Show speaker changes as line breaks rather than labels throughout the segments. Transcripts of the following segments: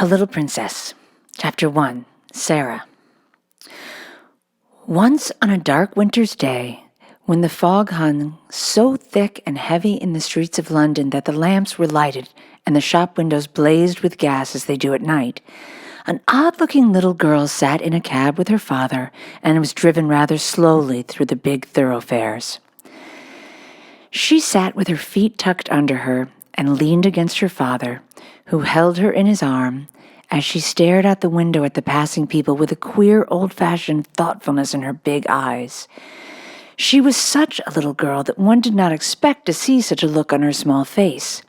A Little Princess, Chapter 1, Sara. Once on a dark winter's day, when the fog hung so thick and heavy in the streets of London that the lamps were lighted and the shop windows blazed with gas as they do at night, an odd-looking little girl sat in a cab with her father and was driven rather slowly through the big thoroughfares. She sat with her feet tucked under her and leaned against her father, who held her in his arm, as she stared out the window at the passing people with a queer, old-fashioned thoughtfulness in her big eyes. She was such a little girl that one did not expect to see such a look on her small face.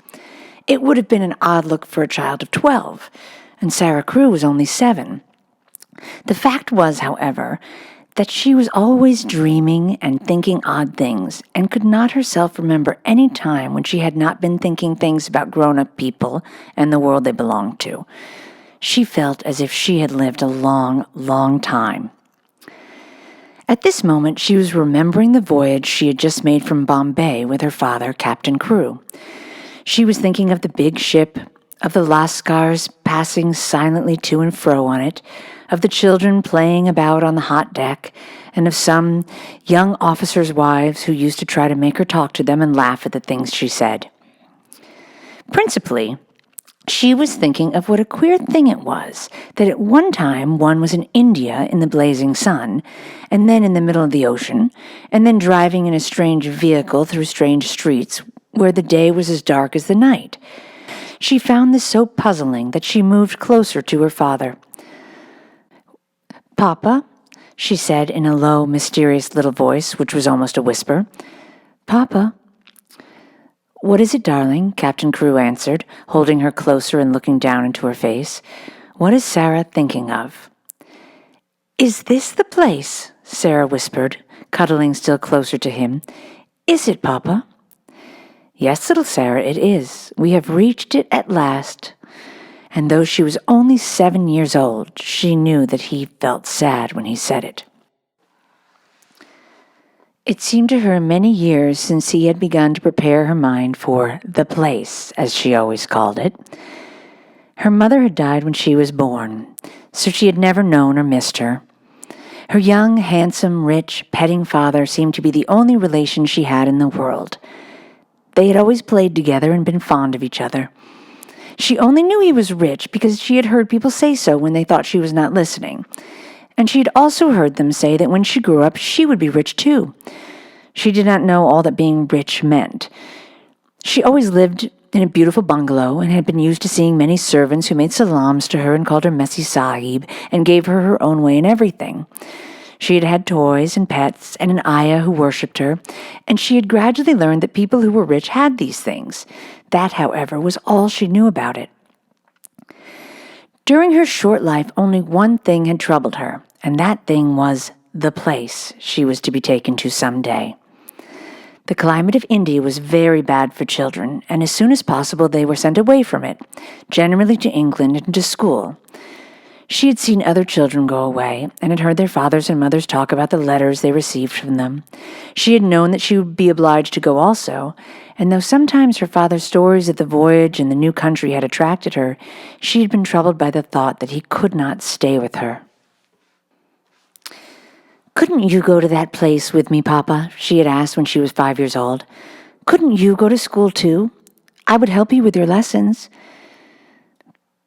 It would have been an odd look for a child of 12, and Sara Crewe was only 7. The fact was, however, that she was always dreaming and thinking odd things, and could not herself remember any time when she had not been thinking things about grown-up people and the world they belonged to. She felt as if she had lived a long, long time. At this moment, she was remembering the voyage she had just made from Bombay with her father, Captain Crewe. She was thinking of the big ship, of the lascars passing silently to and fro on it, of the children playing about on the hot deck, and of some young officers' wives who used to try to make her talk to them and laugh at the things she said. Principally, she was thinking of what a queer thing it was that at one time one was in India in the blazing sun, and then in the middle of the ocean, and then driving in a strange vehicle through strange streets where the day was as dark as the night. She found this so puzzling that she moved closer to her father. "Papa," she said in a low, mysterious little voice, which was almost a whisper. "Papa." "What is it, darling?" Captain Crewe answered, holding her closer and looking down into her face. "What is Sara thinking of?" "Is this the place?" Sara whispered, cuddling still closer to him. "Is it, Papa?" "Yes, little Sara, it is. We have reached it at last." And though she was only 7 years old, she knew that he felt sad when he said it. It seemed to her many years since he had begun to prepare her mind for the place, as she always called it. Her mother had died when she was born, so she had never known or missed her. Her young, handsome, rich, petting father seemed to be the only relation she had in the world. They had always played together and been fond of each other. She only knew he was rich because she had heard people say so when they thought she was not listening. And she had also heard them say that when she grew up, she would be rich too. She did not know all that being rich meant. She always lived in a beautiful bungalow and had been used to seeing many servants who made salams to her and called her Messi Sahib and gave her her own way in everything. She had had toys and pets and an ayah who worshipped her, and she had gradually learned that people who were rich had these things. That, however, was all she knew about it. During her short life, only one thing had troubled her, and that thing was the place she was to be taken to someday. The climate of India was very bad for children, and as soon as possible they were sent away from it, generally to England and to school. She had seen other children go away, and had heard their fathers and mothers talk about the letters they received from them. She had known that she would be obliged to go also, and though sometimes her father's stories of the voyage and the new country had attracted her, she had been troubled by the thought that he could not stay with her. "Couldn't you go to that place with me, Papa?" she had asked when she was 5 years old. "Couldn't you go to school too? I would help you with your lessons."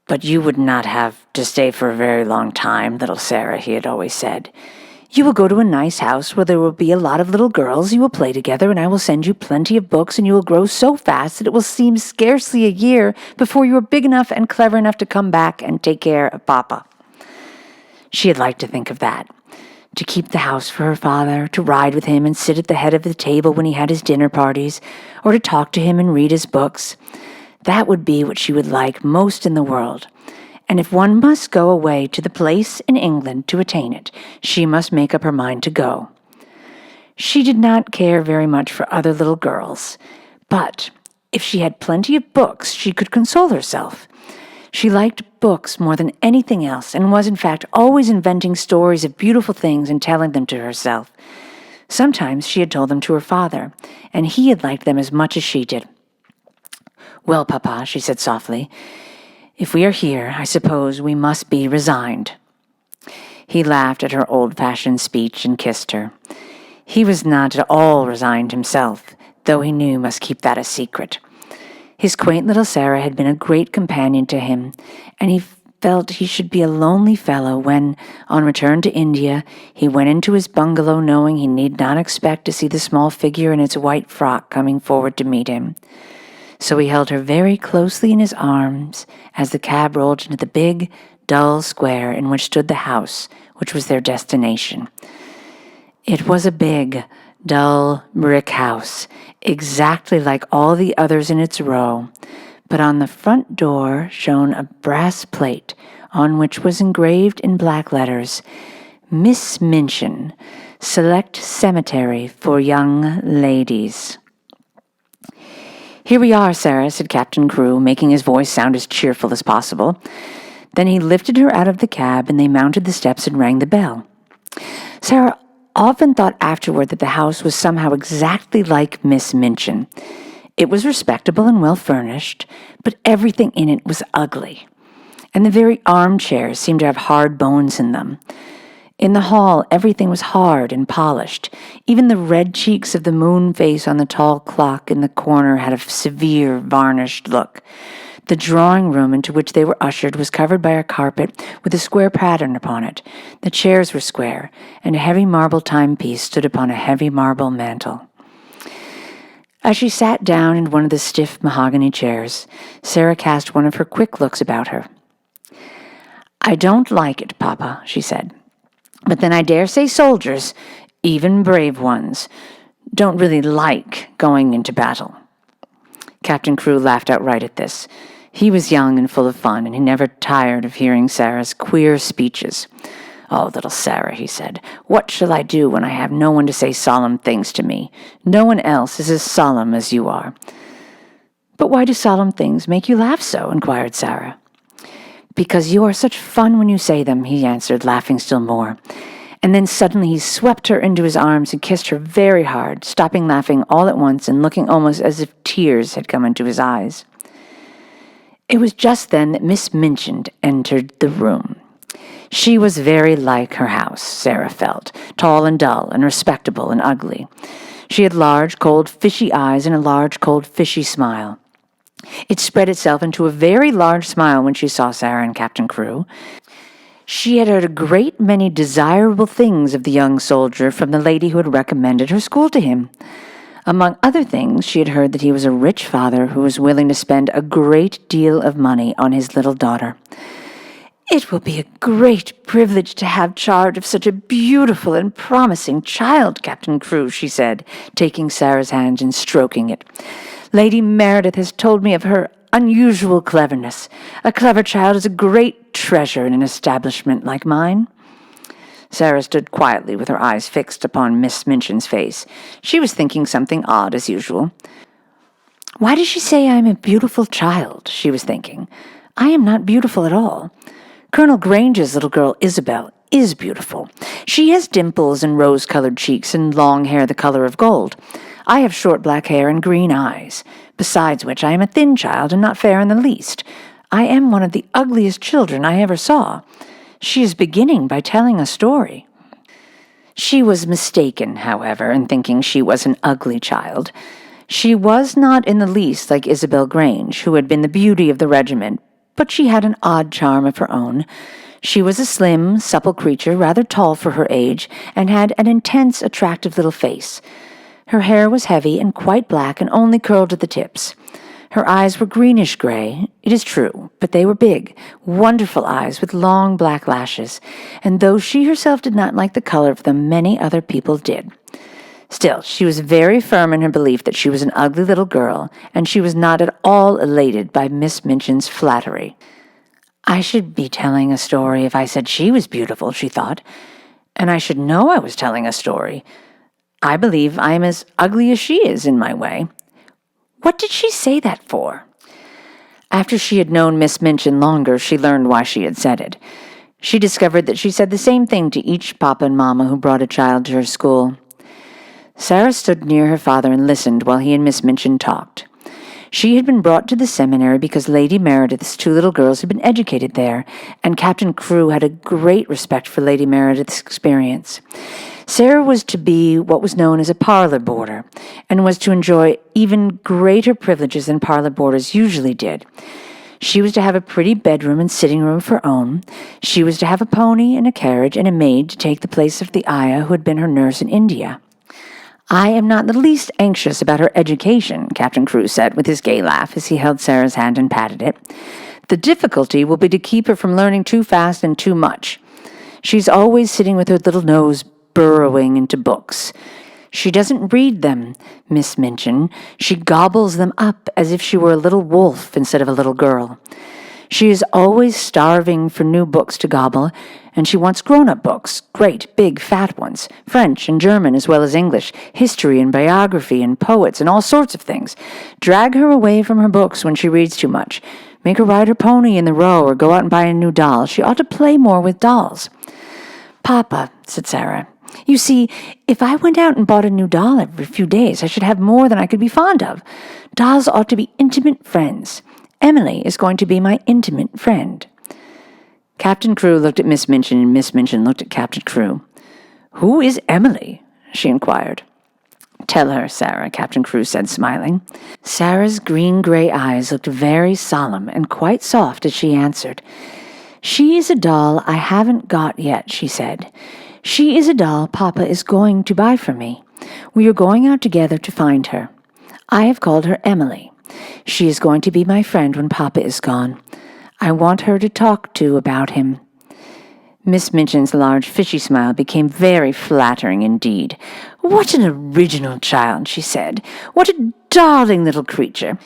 "But you would not have to stay for a very long time, little Sara," he had always said. "You will go to a nice house where there will be a lot of little girls. You will play together, and I will send you plenty of books, and you will grow so fast that it will seem scarcely a year before you are big enough and clever enough to come back and take care of Papa." She had liked to think of that, to keep the house for her father, to ride with him and sit at the head of the table when he had his dinner parties, or to talk to him and read his books. That would be what she would like most in the world. And if one must go away to the place in England to attain it, she must make up her mind to go. She did not care very much for other little girls, but if she had plenty of books, she could console herself. She liked books more than anything else, and was in fact always inventing stories of beautiful things and telling them to herself. Sometimes she had told them to her father, and he had liked them as much as she did. "Well, Papa," she said softly, If we are here, I suppose we must be resigned." He laughed at her old-fashioned speech and kissed her. He was not at all resigned himself, though he knew he must keep that a secret. His quaint little Sara had been a great companion to him, and he felt he should be a lonely fellow when, on return to India, he went into his bungalow knowing he need not expect to see the small figure in its white frock coming forward to meet him. So he held her very closely in his arms as the cab rolled into the big, dull square in which stood the house, which was their destination. It was a big, dull brick house, exactly like all the others in its row, but on the front door shone a brass plate on which was engraved in black letters, "Miss Minchin, Select Cemetery for Young Ladies." "Here we are, Sara," said Captain Crewe, making his voice sound as cheerful as possible. Then he lifted her out of the cab, and they mounted the steps and rang the bell. Sara often thought afterward that the house was somehow exactly like Miss Minchin. It was respectable and well-furnished, but everything in it was ugly, and the very armchairs seemed to have hard bones in them. In the hall, everything was hard and polished. Even the red cheeks of the moon face on the tall clock in the corner had a severe, varnished look. The drawing room into which they were ushered was covered by a carpet with a square pattern upon it. The chairs were square, and a heavy marble timepiece stood upon a heavy marble mantel. As she sat down in one of the stiff mahogany chairs, Sara cast one of her quick looks about her. "I don't like it, Papa," she said. "But then I dare say soldiers, even brave ones, don't really like going into battle." Captain Crewe laughed outright at this. He was young and full of fun, and he never tired of hearing Sara's queer speeches. "Oh, little Sara," he said, "what shall I do when I have no one to say solemn things to me? No one else is as solemn as you are." "But why do solemn things make you laugh so?" inquired Sara. "Because you are such fun when you say them," he answered, laughing still more. And then suddenly he swept her into his arms and kissed her very hard, stopping laughing all at once and looking almost as if tears had come into his eyes. It was just then that Miss Minchin entered the room. She was very like her house, Sara felt, tall and dull and respectable and ugly. She had large, cold, fishy eyes and a large, cold, fishy smile. It spread itself into a very large smile when she saw Sara and Captain Crewe. She had heard a great many desirable things of the young soldier from the lady who had recommended her school to him. Among other things, she had heard that he was a rich father who was willing to spend a great deal of money on his little daughter. "It will be a great privilege to have charge of such a beautiful and promising child, Captain Crewe," she said, taking Sara's hand and stroking it. "Lady Meredith has told me of her unusual cleverness. A clever child is a great treasure in an establishment like mine." Sara stood quietly with her eyes fixed upon Miss Minchin's face. She was thinking something odd as usual. "Why does she say I am a beautiful child?" she was thinking. "I am not beautiful at all. Colonel Grange's little girl Isabel is beautiful. She has dimples and rose-colored cheeks and long hair the color of gold. I have short black hair and green eyes. Besides which, I am a thin child and not fair in the least. I am one of the ugliest children I ever saw. She is beginning by telling a story." She was mistaken, however, in thinking she was an ugly child. She was not in the least like Isabel Grange, who had been the beauty of the regiment, but she had an odd charm of her own. She was a slim, supple creature, rather tall for her age, and had an intense, attractive little face. Her hair was heavy and quite black and only curled at the tips. Her eyes were greenish-gray, it is true, but they were big, wonderful eyes with long black lashes, and though she herself did not like the color of them, many other people did. Still, she was very firm in her belief that she was an ugly little girl, and she was not at all elated by Miss Minchin's flattery. "I should be telling a story if I said she was beautiful," she thought, "and I should know I was telling a story. I believe I am as ugly as she is in my way. What did she say that for?" After she had known Miss Minchin longer, she learned why she had said it. She discovered that she said the same thing to each papa and mamma who brought a child to her school. Sara stood near her father and listened while he and Miss Minchin talked. She had been brought to the seminary because Lady Meredith's two little girls had been educated there, and Captain Crewe had a great respect for Lady Meredith's experience. Sara was to be what was known as a parlor boarder, and was to enjoy even greater privileges than parlor boarders usually did. She was to have a pretty bedroom and sitting room of her own. She was to have a pony and a carriage and a maid to take the place of the ayah who had been her nurse in India. "I am not the least anxious about her education," Captain Crewe said with his gay laugh as he held Sara's hand and patted it. "The difficulty will be to keep her from learning too fast and too much. She's always sitting with her little nose burrowing into books. She doesn't read them, Miss Minchin. She gobbles them up as if she were a little wolf instead of a little girl. She is always starving for new books to gobble, and she wants grown-up books, great, big, fat ones, French and German as well as English, history and biography and poets and all sorts of things. Drag her away from her books when she reads too much. Make her ride her pony in the Row or go out and buy a new doll. She ought to play more with dolls." "Papa," said Sara, "you see, if I went out and bought a new doll every few days, I should have more than I could be fond of. Dolls ought to be intimate friends. Emily is going to be my intimate friend." Captain Crewe looked at Miss Minchin, and Miss Minchin looked at Captain Crewe. "Who is Emily?" she inquired. "Tell her, Sara," Captain Crewe said, smiling. Sara's green-gray eyes looked very solemn and quite soft as she answered. "She is a doll I haven't got yet," she said. "She is a doll Papa is going to buy for me. We are going out together to find her. I have called her Emily. She is going to be my friend when Papa is gone. I want her to talk to about him." Miss Minchin's large fishy smile became very flattering indeed. "What an original child," she said. "What a darling little creature."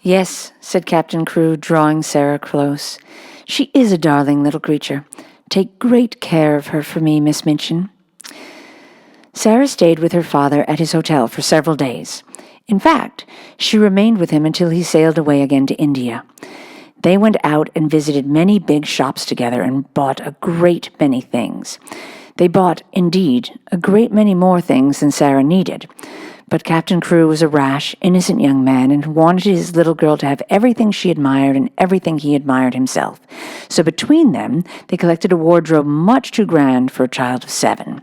"Yes," said Captain Crewe, drawing Sara close. "She is a darling little creature. Take great care of her for me, Miss Minchin." Sara stayed with her father at his hotel for several days. In fact, she remained with him until he sailed away again to India. They went out and visited many big shops together and bought a great many things. They bought, indeed, a great many more things than Sara needed. But Captain Crewe was a rash, innocent young man and wanted his little girl to have everything she admired and everything he admired himself. So between them, they collected a wardrobe much too grand for a child of 7.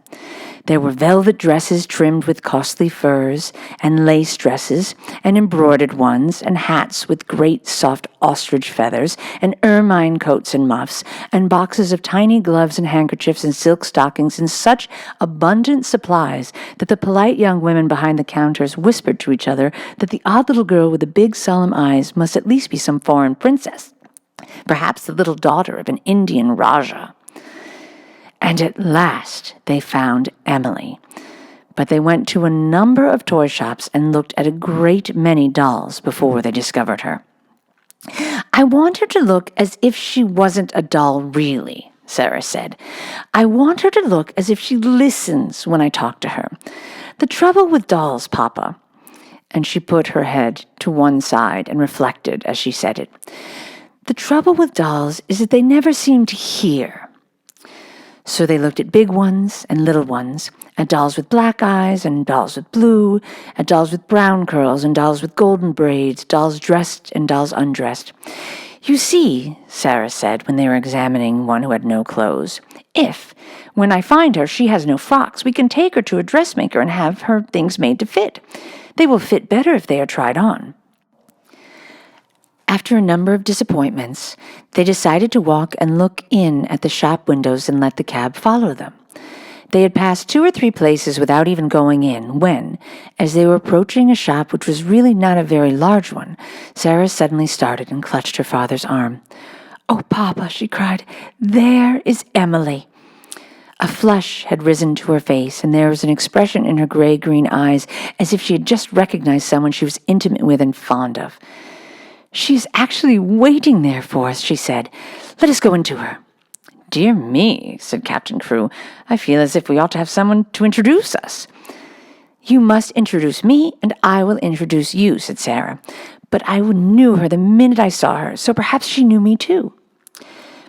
There were velvet dresses trimmed with costly furs, and lace dresses, and embroidered ones, and hats with great soft ostrich feathers, and ermine coats and muffs, and boxes of tiny gloves and handkerchiefs and silk stockings in such abundant supplies that the polite young women behind the counters whispered to each other that the odd little girl with the big solemn eyes must at least be some foreign princess, perhaps the little daughter of an Indian Rajah. And at last they found Emily. But they went to a number of toy shops and looked at a great many dolls before they discovered her. "I want her to look as if she wasn't a doll really," Sara said. "I want her to look as if she listens when I talk to her. The trouble with dolls, Papa," and she put her head to one side and reflected as she said it, "the trouble with dolls is that they never seem to hear." So they looked at big ones and little ones, at dolls with black eyes and dolls with blue, at dolls with brown curls and dolls with golden braids, dolls dressed and dolls undressed. "You see," Sara said when they were examining one who had no clothes, "if, when I find her, she has no frocks, we can take her to a dressmaker and have her things made to fit. They will fit better if they are tried on." After a number of disappointments, they decided to walk and look in at the shop windows and let the cab follow them. They had passed 2 or 3 places without even going in when, as they were approaching a shop which was really not a very large one, Sara suddenly started and clutched her father's arm. "Oh, Papa," she cried, "there is Emily." A flush had risen to her face, and there was an expression in her gray-green eyes as if she had just recognized someone she was intimate with and fond of. "She's actually waiting there for us," she said. "Let us go into her." "Dear me," said Captain Crewe, "I feel as if we ought to have someone to introduce us." "You must introduce me, and I will introduce you," said Sara. "But I knew her the minute I saw her, so perhaps she knew me too."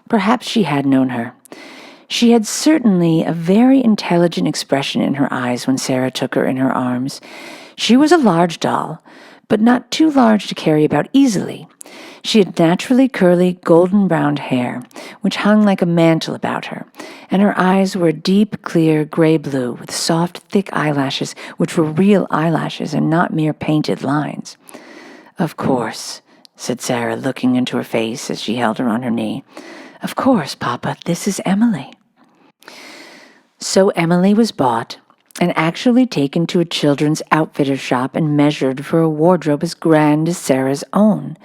Perhaps she had known her. She had certainly a very intelligent expression in her eyes when Sara took her in her arms. She was a large doll, but not too large to carry about easily. She had naturally curly, golden-brown hair, which hung like a mantle about her, and her eyes were a deep, clear gray-blue with soft, thick eyelashes, which were real eyelashes and not mere painted lines. "Of course," said Sara, looking into her face as she held her on her knee. "Of course, Papa, this is Emily." So Emily was bought and actually taken to a children's outfitter shop and measured for a wardrobe as grand as Sara's own.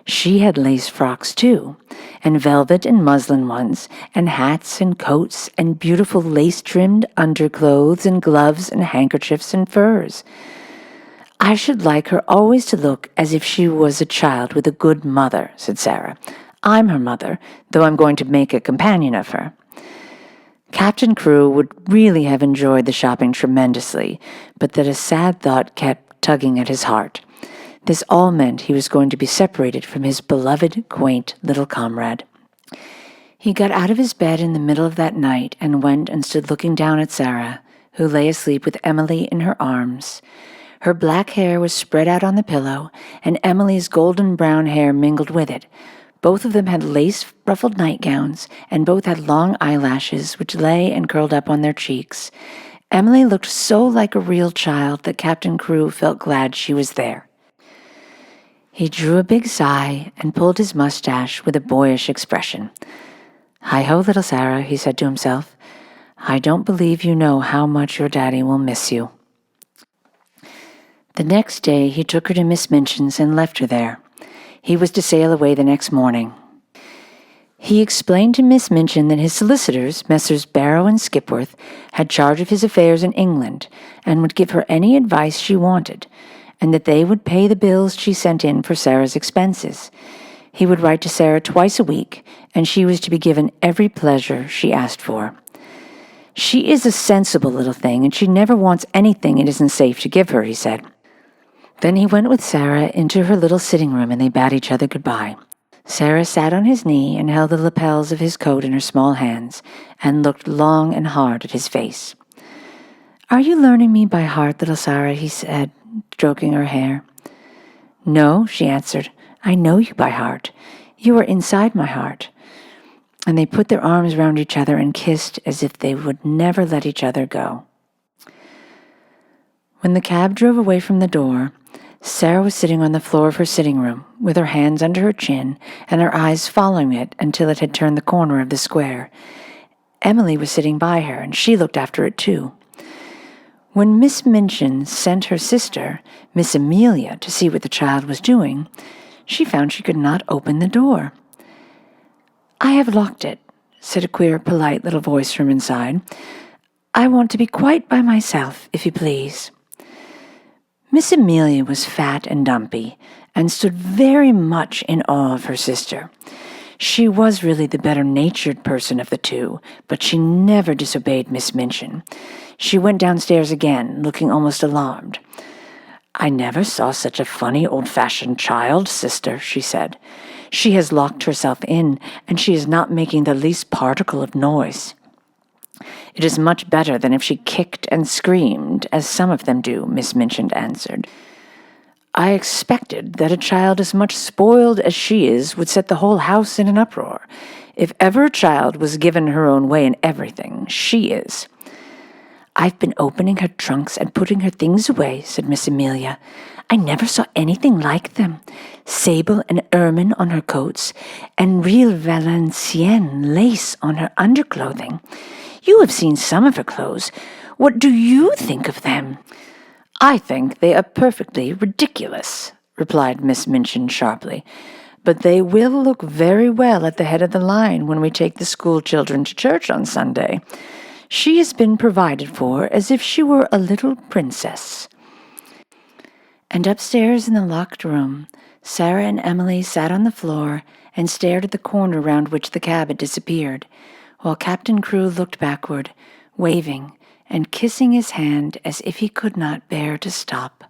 She had lace frocks, too, and velvet and muslin ones, and hats and coats, and beautiful lace-trimmed underclothes and gloves and handkerchiefs and furs. "I should like her always to look as if she was a child with a good mother," said Sara. "I'm her mother, though I'm going to make a companion of her." Captain Crewe would really have enjoyed the shopping tremendously, but that a sad thought kept tugging at his heart. This all meant he was going to be separated from his beloved, quaint little comrade. He got out of his bed in the middle of that night and went and stood looking down at Sara, who lay asleep with Emily in her arms. Her black hair was spread out on the pillow, and Emily's golden brown hair mingled with it. Both of them had lace-ruffled nightgowns, and both had long eyelashes which lay and curled up on their cheeks. Emily looked so like a real child that Captain Crewe felt glad she was there. He drew a big sigh and pulled his mustache with a boyish expression. "Hi-ho, little Sara," he said to himself. "I don't believe you know how much your daddy will miss you." The next day he took her to Miss Minchin's and left her there. He was to sail away the next morning. He explained to Miss Minchin that his solicitors, Messrs. Barrow and Skipworth, had charge of his affairs in England and would give her any advice she wanted, and that they would pay the bills she sent in for Sara's expenses. He would write to Sara twice a week, and she was to be given every pleasure she asked for. "She is a sensible little thing, and she never wants anything it isn't safe to give her," he said. Then he went with Sara into her little sitting room, and they bade each other goodbye. Sara sat on his knee and held the lapels of his coat in her small hands, and looked long and hard at his face. "Are you learning me by heart, little Sara?" he said, stroking her hair. "No," she answered. "I know you by heart. You are inside my heart." And they put their arms round each other and kissed as if they would never let each other go. When the cab drove away from the door, Sara was sitting on the floor of her sitting room, with her hands under her chin and her eyes following it until it had turned the corner of the square. Emily was sitting by her, and she looked after it too. When Miss Minchin sent her sister, Miss Amelia, to see what the child was doing, she found she could not open the door. "I have locked it," said a queer, polite little voice from inside. "I want to be quite by myself, if you please." Miss Amelia was fat and dumpy, and stood very much in awe of her sister. She was really the better-natured person of the two, but she never disobeyed Miss Minchin. She went downstairs again, looking almost alarmed. "I never saw such a funny, old-fashioned child, sister," she said. "She has locked herself in, and she is not making the least particle of noise." "It is much better than if she kicked and screamed, as some of them do," Miss Minchin answered. "I expected that a child as much spoiled as she is would set the whole house in an uproar. If ever a child was given her own way in everything, she is." "I've been opening her trunks and putting her things away," said Miss Amelia. "I never saw anything like them. Sable and ermine on her coats, and real Valenciennes lace on her underclothing. You have seen some of her clothes. What do you think of them?" "I think they are perfectly ridiculous," replied Miss Minchin sharply. "But they will look very well at the head of the line when we take the school children to church on Sunday. She has been provided for as if she were a little princess." And upstairs in the locked room, Sara and Emily sat on the floor and stared at the corner round which the cab had disappeared, while Captain Crewe looked backward, waving and kissing his hand as if he could not bear to stop.